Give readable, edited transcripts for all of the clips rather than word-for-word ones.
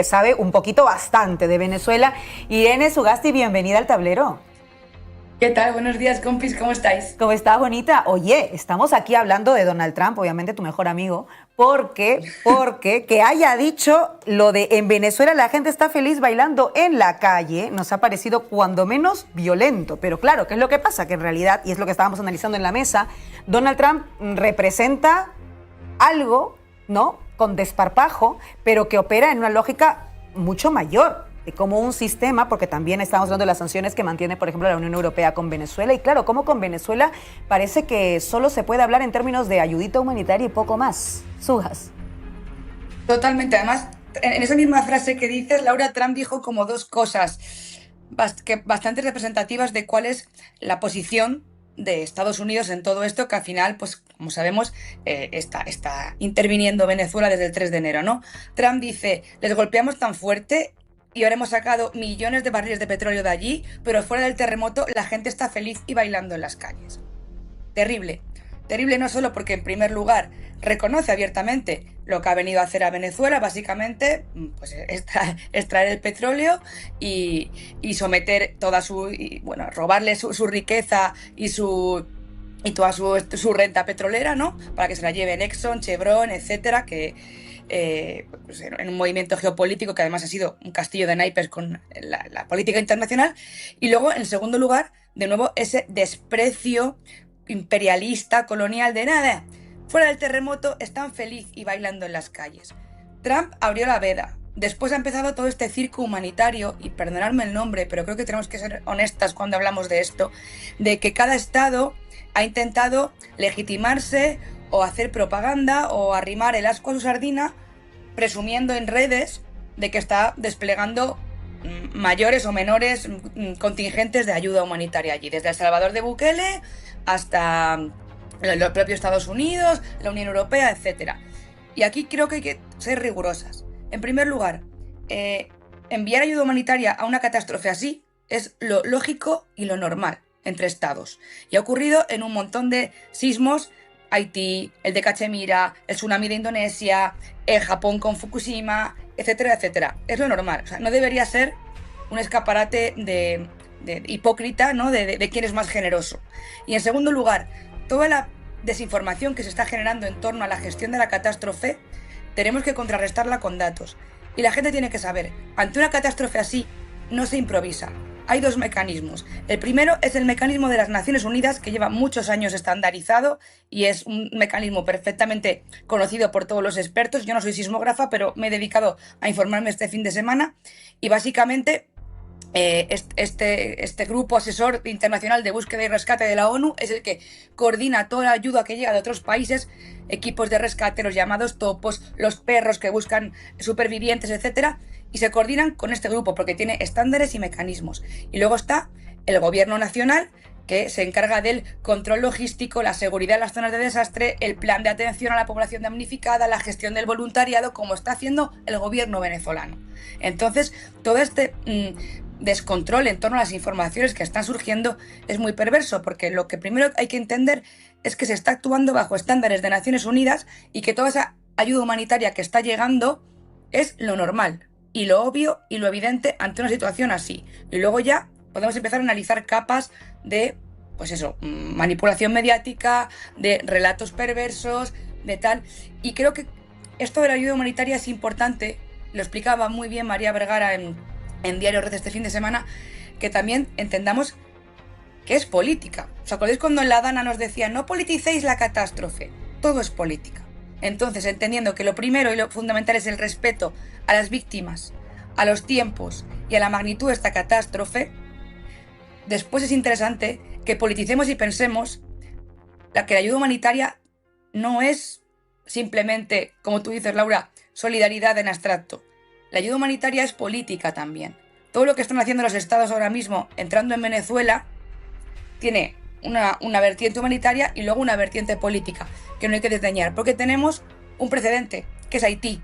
que sabe un poquito bastante de Venezuela. Irene Sugasti, bienvenida al tablero. ¿Qué tal? Buenos días, compis, ¿cómo estáis? ¿Cómo estás, bonita? Oye, estamos aquí hablando de Donald Trump, obviamente tu mejor amigo, porque que haya dicho lo de en Venezuela la gente está feliz bailando en la calle, nos ha parecido cuando menos violento. Pero claro, ¿qué es lo que pasa? Que en realidad, y es lo que estábamos analizando en la mesa, Donald Trump representa algo, ¿no?, con desparpajo, pero que opera en una lógica mucho mayor, como un sistema, porque también estamos hablando de las sanciones que mantiene, por ejemplo, la Unión Europea con Venezuela. Y claro, como con Venezuela parece que solo se puede hablar en términos de ayudita humanitaria y poco más. Sugas. Totalmente. Además, en esa misma frase que dices, Laura, Trump dijo como dos cosas bastante representativas de cuál es la posición de Estados Unidos en todo esto, que al final, pues como sabemos, está interviniendo Venezuela desde el 3 de enero, ¿no? Trump dice, les golpeamos tan fuerte y ahora hemos sacado millones de barriles de petróleo de allí, pero fuera del terremoto la gente está feliz y bailando en las calles. Terrible. Terrible no solo porque, en primer lugar, reconoce abiertamente lo que ha venido a hacer a Venezuela, básicamente, pues extraer el petróleo y someter toda robarle su riqueza y toda su renta petrolera, ¿no? Para que se la lleven Exxon, Chevron, etcétera, que pues en un movimiento geopolítico que además ha sido un castillo de naipes con la política internacional. Y luego, en segundo lugar, de nuevo, ese desprecio imperialista, colonial, de nada. Fuera del terremoto están feliz y bailando en las calles. Trump abrió la veda. Después ha empezado todo este circo humanitario, y perdonadme el nombre, pero creo que tenemos que ser honestas cuando hablamos de esto, de que cada estado ha intentado legitimarse o hacer propaganda o arrimar el ascua a su sardina, presumiendo en redes de que está desplegando mayores o menores contingentes de ayuda humanitaria allí, desde El Salvador de Bukele hasta los propios Estados Unidos, la Unión Europea, etc. Y aquí creo que hay que ser rigurosas. En primer lugar, enviar ayuda humanitaria a una catástrofe así es lo lógico y lo normal entre estados. Y ha ocurrido en un montón de sismos: Haití, el de Cachemira, el tsunami de Indonesia, Japón con Fukushima, etcétera, etcétera. Es lo normal. O sea, no debería ser un escaparate de hipócrita, ¿no?, de quién es más generoso. Y en segundo lugar, toda la desinformación que se está generando en torno a la gestión de la catástrofe, tenemos que contrarrestarla con datos. Y la gente tiene que saber, ante una catástrofe así, no se improvisa. Hay dos mecanismos. El primero es el mecanismo de las Naciones Unidas, que lleva muchos años estandarizado y es un mecanismo perfectamente conocido por todos los expertos. Yo no soy sismógrafa, pero me he dedicado a informarme este fin de semana, y básicamente este grupo asesor internacional de búsqueda y rescate de la ONU es el que coordina toda la ayuda que llega de otros países, equipos de rescate, los llamados topos, los perros que buscan supervivientes, etcétera, y se coordinan con este grupo porque tiene estándares y mecanismos. Y luego está el gobierno nacional, que se encarga del control logístico, la seguridad en las zonas de desastre, el plan de atención a la población damnificada, la gestión del voluntariado, como está haciendo el gobierno venezolano. Entonces, todo este descontrol en torno a las informaciones que están surgiendo es muy perverso, porque lo que primero hay que entender es que se está actuando bajo estándares de Naciones Unidas y que toda esa ayuda humanitaria que está llegando es lo normal y lo obvio y lo evidente ante una situación así. Y luego ya podemos empezar a analizar capas de, pues eso, manipulación mediática, de relatos perversos, de tal. Y creo que esto de la ayuda humanitaria es importante, lo explicaba muy bien María Vergara en Diario Red este fin de semana, que también entendamos que es política. ¿Os acordáis cuando en la Dana nos decía no politicéis la catástrofe? Todo es política. Entonces, entendiendo que lo primero y lo fundamental es el respeto a las víctimas, a los tiempos y a la magnitud de esta catástrofe, después es interesante que politicemos y pensemos que la ayuda humanitaria no es simplemente, como tú dices, Laura, solidaridad en abstracto. La ayuda humanitaria es política también. Todo lo que están haciendo los estados ahora mismo entrando en Venezuela tiene una vertiente humanitaria y luego una vertiente política, que no hay que desdeñar, porque tenemos un precedente, que es Haití.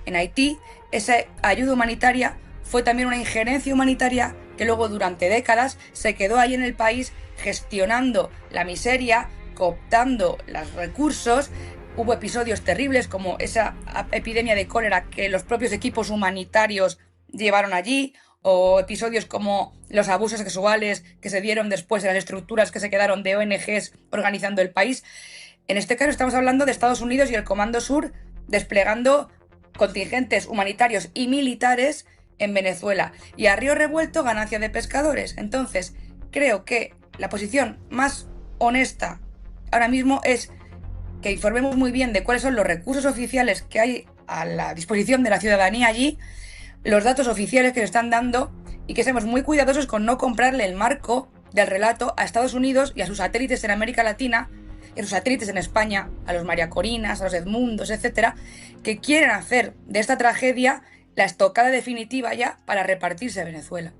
En Haití, esa ayuda humanitaria fue también una injerencia humanitaria que luego durante décadas se quedó ahí en el país gestionando la miseria, cooptando los recursos hubo episodios terribles como esa epidemia de cólera que los propios equipos humanitarios llevaron allí, o episodios como los abusos sexuales que se dieron después en las estructuras que se quedaron de ONGs organizando el país. En este caso estamos hablando de Estados Unidos y el Comando Sur desplegando contingentes humanitarios y militares en Venezuela. Y a río revuelto, ganancia de pescadores. Entonces, creo que la posición más honesta ahora mismo es que informemos muy bien de cuáles son los recursos oficiales que hay a la disposición de la ciudadanía allí, los datos oficiales que se están dando, y que seamos muy cuidadosos con no comprarle el marco del relato a Estados Unidos y a sus satélites en América Latina, y a sus satélites en España, a los María Corinas, a los Edmundos, etcétera, que quieren hacer de esta tragedia la estocada definitiva ya para repartirse Venezuela.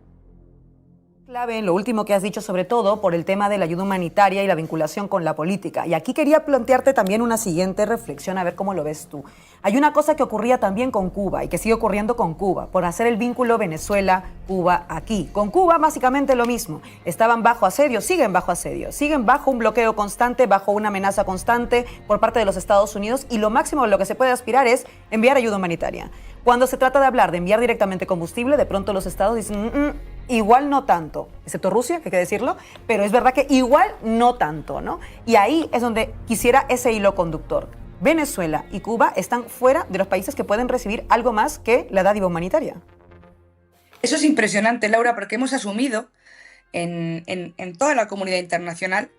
Clave en lo último que has dicho, sobre todo por el tema de la ayuda humanitaria y la vinculación con la política. Y aquí quería plantearte también una siguiente reflexión, a ver cómo lo ves tú. Hay una cosa que ocurría también con Cuba y que sigue ocurriendo con Cuba, por hacer el vínculo Venezuela-Cuba aquí. Con Cuba básicamente lo mismo. Estaban bajo asedio, siguen bajo un bloqueo constante, bajo una amenaza constante por parte de los Estados Unidos, y lo máximo a lo que se puede aspirar es enviar ayuda humanitaria. Cuando se trata de hablar de enviar directamente combustible, de pronto los estados dicen, igual no tanto, excepto Rusia, que hay que decirlo, pero es verdad que igual no tanto, ¿no? Y ahí es donde quisiera ese hilo conductor. Venezuela y Cuba están fuera de los países que pueden recibir algo más que la dádiva humanitaria. Eso es impresionante, Laura, porque hemos asumido en toda la comunidad internacional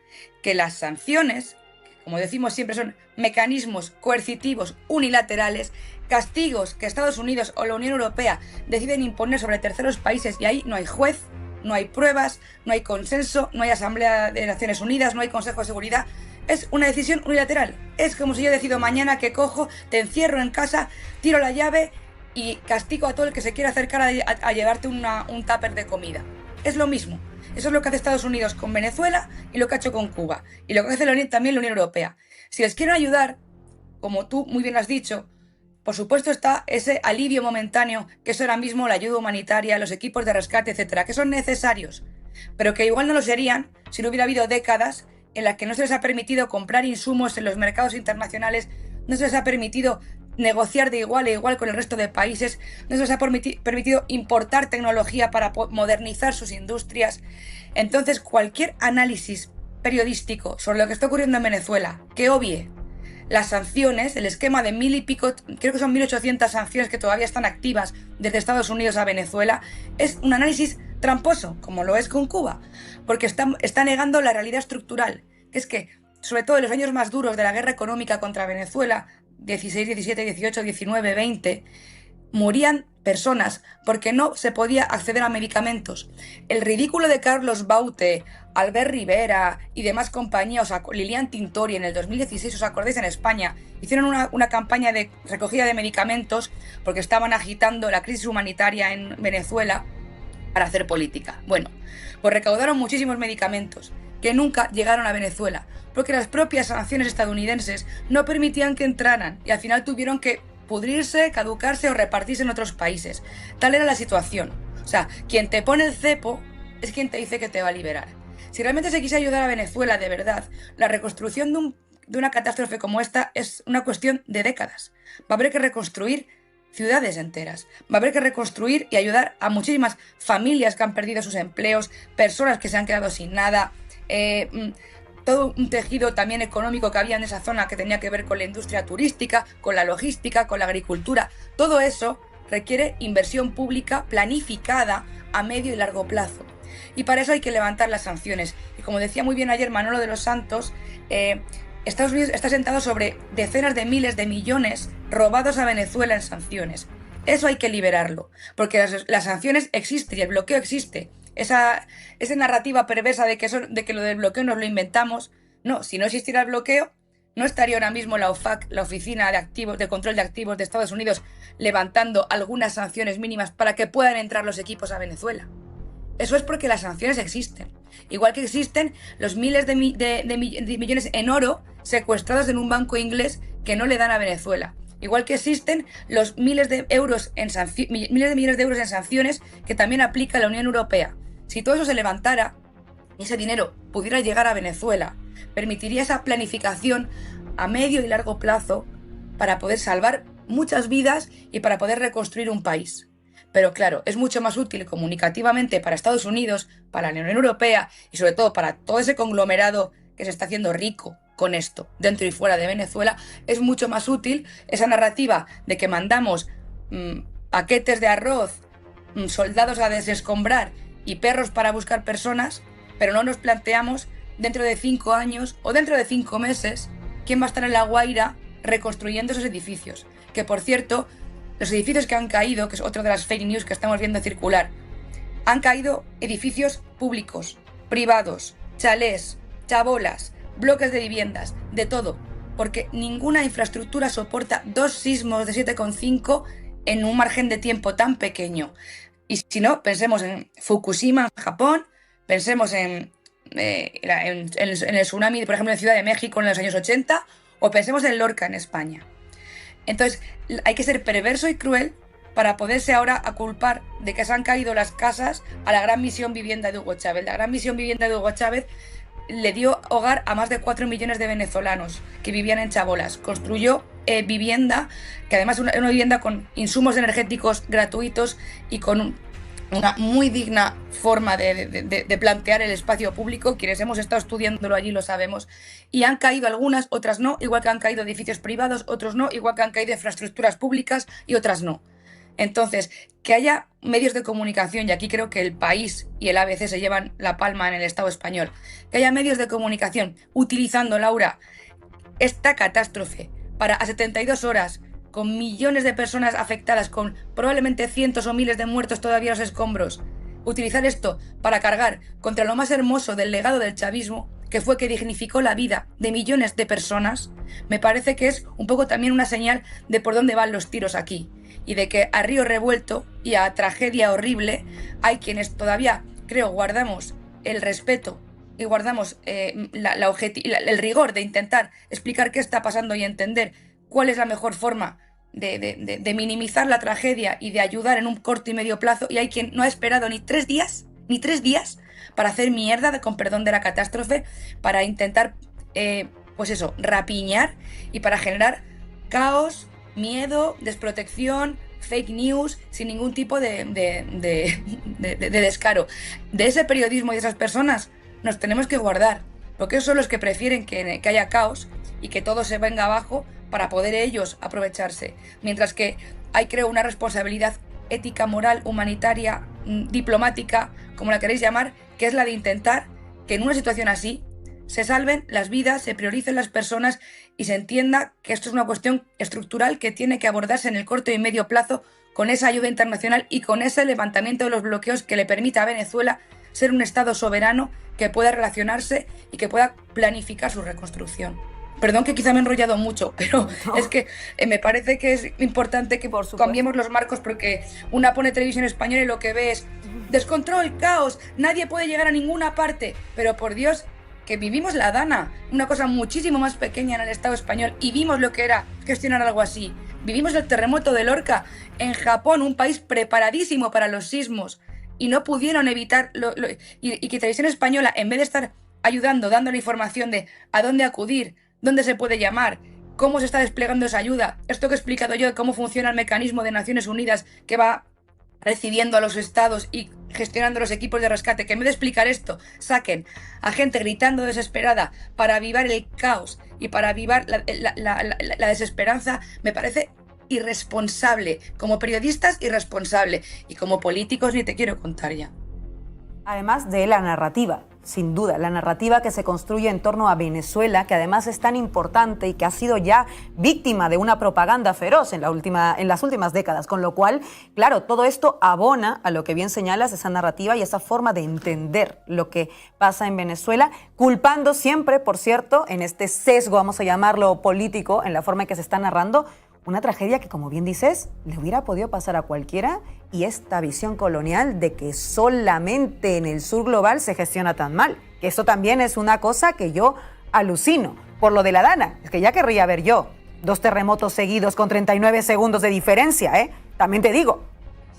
que las sanciones, como decimos siempre, son mecanismos coercitivos unilaterales, castigos que Estados Unidos o la Unión Europea deciden imponer sobre terceros países, y ahí no hay juez, no hay pruebas, no hay consenso, no hay Asamblea de Naciones Unidas, no hay Consejo de Seguridad. Es una decisión unilateral. Es como si yo decido mañana que cojo, te encierro en casa, tiro la llave y castigo a todo el que se quiera acercar a llevarte un tupper de comida. Es lo mismo. Eso es lo que hace Estados Unidos con Venezuela y lo que ha hecho con Cuba. Y lo que hace también la Unión Europea. Si les quieren ayudar, como tú muy bien has dicho, por supuesto está ese alivio momentáneo, que es ahora mismo la ayuda humanitaria, los equipos de rescate, etcétera, que son necesarios, pero que igual no lo serían si no hubiera habido décadas en las que no se les ha permitido comprar insumos en los mercados internacionales, no se les ha permitido negociar de igual a igual con el resto de países, no se les ha permitido importar tecnología para modernizar sus industrias. Entonces, cualquier análisis periodístico sobre lo que está ocurriendo en Venezuela que obvie las sanciones, el esquema de 1000 y pico, creo que son 1800 sanciones que todavía están activas desde Estados Unidos a Venezuela, es un análisis tramposo, como lo es con Cuba, porque está negando la realidad estructural, que es que, sobre todo en los años más duros de la guerra económica contra Venezuela, 16, 17, 18, 19, 20, morían personas porque no se podía acceder a medicamentos. El ridículo de Carlos Baute, Albert Rivera y demás compañías, Lilian Tintori en el 2016, ¿os acordáis? En España hicieron una campaña de recogida de medicamentos porque estaban agitando la crisis humanitaria en Venezuela para hacer política. Bueno, pues recaudaron muchísimos medicamentos que nunca llegaron a Venezuela porque las propias sanciones estadounidenses no permitían que entraran, y al final tuvieron que pudrirse, caducarse o repartirse en otros países. Tal era la situación. O sea, quien te pone el cepo es quien te dice que te va a liberar. Si realmente se quise ayudar a Venezuela de verdad, la reconstrucción de una catástrofe como esta es una cuestión de décadas. Va a haber que reconstruir ciudades enteras. Va a haber que reconstruir y ayudar a muchísimas familias que han perdido sus empleos, personas que se han quedado sin nada, todo un tejido también económico que había en esa zona que tenía que ver con la industria turística, con la logística, con la agricultura. Todo eso requiere inversión pública planificada a medio y largo plazo. Y para eso hay que levantar las sanciones. Y como decía muy bien ayer Manolo de los Santos, Estados Unidos está sentado sobre decenas de miles de millones robados a Venezuela en sanciones. Eso hay que liberarlo, porque las sanciones existen y el bloqueo existe. Esa narrativa perversa de que lo del bloqueo nos lo inventamos. No, si no existiera el bloqueo, no estaría ahora mismo la OFAC, la Oficina de Control de Activos de Estados Unidos, levantando algunas sanciones mínimas para que puedan entrar los equipos a Venezuela. Eso es porque las sanciones existen. Igual que existen los miles de millones en oro secuestrados en un banco inglés que no le dan a Venezuela. Igual que existen los miles de millones de euros en sanciones que también aplica la Unión Europea. Si todo eso se levantara y ese dinero pudiera llegar a Venezuela, permitiría esa planificación a medio y largo plazo para poder salvar muchas vidas y para poder reconstruir un país. Pero claro, es mucho más útil comunicativamente para Estados Unidos, para la Unión Europea y sobre todo para todo ese conglomerado que se está haciendo rico con esto, dentro y fuera de Venezuela. Es mucho más útil esa narrativa de que mandamos paquetes de arroz, soldados a desescombrar y perros para buscar personas, pero no nos planteamos dentro de 5 años o dentro de 5 meses quién va a estar en La Guaira reconstruyendo esos edificios. Que por cierto, los edificios que han caído, que es otra de las fake news que estamos viendo circular, han caído edificios públicos, privados, chalés, chabolas, bloques de viviendas, de todo, porque ninguna infraestructura soporta 2 sismos de 7,5 en un margen de tiempo tan pequeño. Y si no, pensemos en Fukushima, en Japón, pensemos en el tsunami, por ejemplo, en Ciudad de México en los años 80, o pensemos en Lorca, en España. Entonces, hay que ser perverso y cruel para poderse ahora a culpar de que se han caído las casas a la Gran Misión Vivienda de Hugo Chávez. La Gran Misión Vivienda de Hugo Chávez le dio hogar a más de 4 millones de venezolanos que vivían en chabolas. Construyó vivienda, que además es una vivienda con insumos energéticos gratuitos y con una muy digna forma de plantear el espacio público. Quienes hemos estado estudiándolo allí lo sabemos. Y han caído algunas, otras no, igual que han caído edificios privados, otros no, igual que han caído infraestructuras públicas y otras no. Entonces, que haya medios de comunicación, y aquí creo que El País y el ABC se llevan la palma en el Estado español, que haya medios de comunicación utilizando, Laura, esta catástrofe para a 72 horas, con millones de personas afectadas, con probablemente cientos o miles de muertos todavía en los escombros, utilizar esto para cargar contra lo más hermoso del legado del chavismo, que fue que dignificó la vida de millones de personas, me parece que es un poco también una señal de por dónde van los tiros aquí, y de que a río revuelto y a tragedia horrible hay quienes todavía, creo, guardamos el respeto y guardamos el rigor de intentar explicar qué está pasando y entender cuál es la mejor forma de minimizar la tragedia y de ayudar en un corto y medio plazo, y hay quien no ha esperado ni 3 días para hacer mierda, con perdón de la catástrofe, para intentar, pues eso, rapiñar y para generar caos, miedo, desprotección, fake news, sin ningún tipo de descaro. De ese periodismo y de esas personas nos tenemos que guardar, porque esos son los que prefieren que haya caos y que todo se venga abajo para poder ellos aprovecharse. Mientras que hay, creo, una responsabilidad ética, moral, humanitaria, diplomática, como la queréis llamar, que es la de intentar que en una situación así se salven las vidas, se prioricen las personas y se entienda que esto es una cuestión estructural que tiene que abordarse en el corto y medio plazo con esa ayuda internacional y con ese levantamiento de los bloqueos que le permita a Venezuela ser un Estado soberano que pueda relacionarse y que pueda planificar su reconstrucción. Perdón que quizá me he enrollado mucho, pero no. Es que me parece que es importante que cambiemos los marcos, porque una pone televisión española y lo que ve es descontrol, caos, nadie puede llegar a ninguna parte, pero por Dios, que vivimos la Dana, una cosa muchísimo más pequeña en el Estado español, y vimos lo que era gestionar algo así. Vivimos el terremoto de Lorca en Japón, un país preparadísimo para los sismos, y no pudieron evitar y que Televisión Española, en vez de estar ayudando, dando la información de a dónde acudir, dónde se puede llamar, cómo se está desplegando esa ayuda, esto que he explicado yo de cómo funciona el mecanismo de Naciones Unidas que va recibiendo a los estados y gestionando los equipos de rescate, que en vez de explicar esto, saquen a gente gritando desesperada para avivar el caos y para avivar la desesperanza, me parece irresponsable. Como periodistas, irresponsable. Y como políticos, ni te quiero contar ya. Además de la narrativa, sin duda, la narrativa que se construye en torno a Venezuela, que además es tan importante y que ha sido ya víctima de una propaganda feroz en las últimas décadas, con lo cual, claro, todo esto abona a lo que bien señalas, esa narrativa y esa forma de entender lo que pasa en Venezuela, culpando siempre, por cierto, en este sesgo, vamos a llamarlo político, en la forma en que se está narrando, una tragedia que, como bien dices, le hubiera podido pasar a cualquiera, y esta visión colonial de que solamente en el sur global se gestiona tan mal. Que eso también es una cosa que yo alucino. Por lo de la Dana, es que ya querría ver yo 2 terremotos seguidos con 39 segundos de diferencia, ¿eh? También te digo.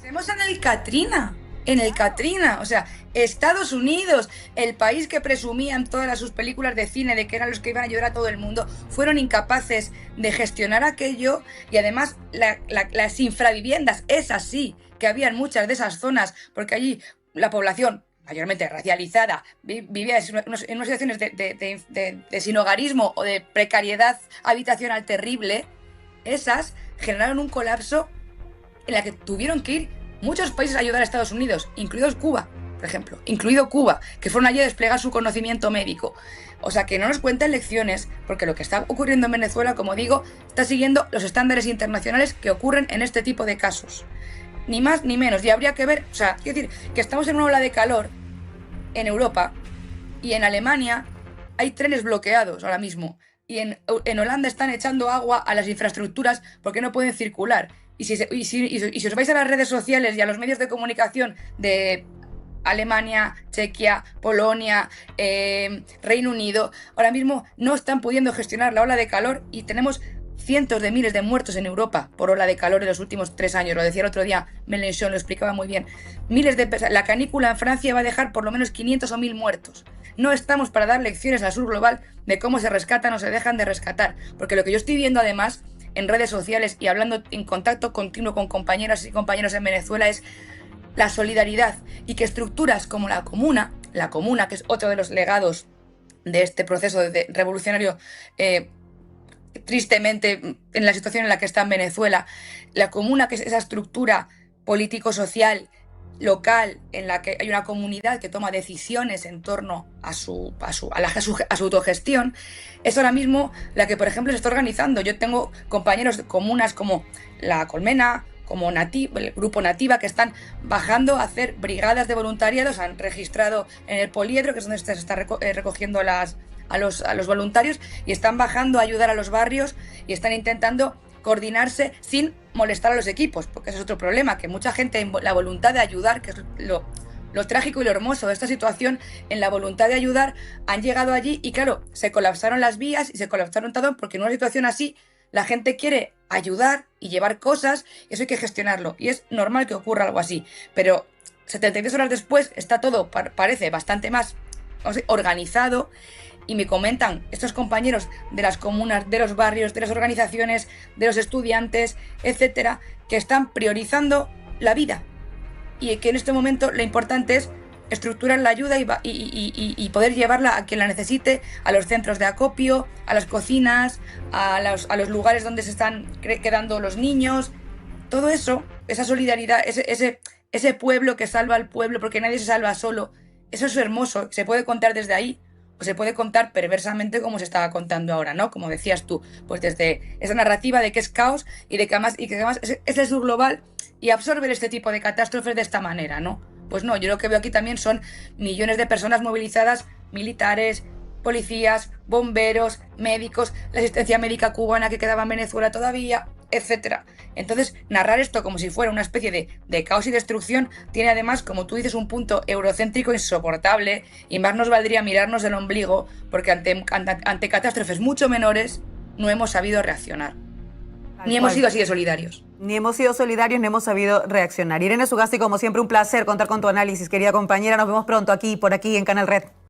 Pensemos en el Katrina. en el Katrina. O sea, Estados Unidos, el país que presumía en todas sus películas de cine de que eran los que iban a ayudar a todo el mundo, fueron incapaces de gestionar aquello. Y además las infraviviendas, es así, que había en muchas de esas zonas, porque allí la población mayormente racializada vivía en unas situaciones de sinhogarismo o de precariedad habitacional terrible. Esas generaron un colapso en la que tuvieron que ir muchos países a ayudar a Estados Unidos, incluidos Cuba, por ejemplo, incluido Cuba, que fueron allí a desplegar su conocimiento médico. O sea, que no nos cuenten lecciones, porque lo que está ocurriendo en Venezuela, como digo, está siguiendo los estándares internacionales que ocurren en este tipo de casos. Ni más ni menos. Y habría que ver, o sea, quiero decir, que estamos en una ola de calor en Europa y en Alemania hay trenes bloqueados ahora mismo. Y en Holanda están echando agua a las infraestructuras porque no pueden circular. Y si os vais a las redes sociales y a los medios de comunicación de Alemania, Chequia, Polonia, Reino Unido, ahora mismo no están pudiendo gestionar la ola de calor y tenemos cientos de miles de muertos en Europa por ola de calor en los últimos 3 años. Lo decía el otro día Mélenchon, lo explicaba muy bien. Miles de personas. La canícula en Francia va a dejar por lo menos 500 o 1000 muertos. No estamos para dar lecciones al sur global de cómo se rescatan o se dejan de rescatar. Porque lo que yo estoy viendo además en redes sociales y hablando en contacto continuo con compañeras y compañeros en Venezuela es la solidaridad, y que estructuras como la comuna, que es otro de los legados de este proceso revolucionario, tristemente en la situación en la que está en Venezuela, la comuna, que es esa estructura político-social local en la que hay una comunidad que toma decisiones en torno a su autogestión, es ahora mismo la que, por ejemplo, se está organizando. Yo tengo compañeros de comunas como La Colmena, como el grupo Nativa, que están bajando a hacer brigadas de voluntariado. Se han registrado en el Poliedro, que es donde se está recogiendo a los voluntarios, y están bajando a ayudar a los barrios y están intentando coordinarse sin molestar a los equipos, porque ese es otro problema, que mucha gente en la voluntad de ayudar, que es lo trágico y lo hermoso de esta situación, en la voluntad de ayudar, han llegado allí y claro, se colapsaron las vías y se colapsaron todo, porque en una situación así la gente quiere ayudar y llevar cosas, y eso hay que gestionarlo, y es normal que ocurra algo así, pero 72 horas después está todo, parece bastante más, no sé, organizado. Y me comentan estos compañeros de las comunas, de los barrios, de las organizaciones, de los estudiantes, etcétera, que están priorizando la vida y que en este momento lo importante es estructurar la ayuda y poder llevarla a quien la necesite, a los centros de acopio, a las cocinas, a los lugares donde se están quedando los niños. Todo eso, esa solidaridad, ese pueblo que salva al pueblo, porque nadie se salva solo, eso es hermoso, se puede contar desde ahí. O se puede contar perversamente como se estaba contando ahora, ¿no? Como decías tú, pues desde esa narrativa de que es caos y de que además es el sur global y absorber este tipo de catástrofes de esta manera, ¿no? Pues no, yo lo que veo aquí también son millones de personas movilizadas, militares, policías, bomberos, médicos, la asistencia médica cubana que quedaba en Venezuela todavía, etcétera. Entonces, narrar esto como si fuera una especie de caos y destrucción tiene además, como tú dices, un punto eurocéntrico insoportable, y más nos valdría mirarnos el ombligo, porque ante catástrofes mucho menores no hemos sabido reaccionar. Ni hemos sido así de solidarios. Ni hemos sido solidarios, ni hemos sabido reaccionar. Irene Sugasti, como siempre, un placer contar con tu análisis, querida compañera. Nos vemos pronto por aquí en Canal Red.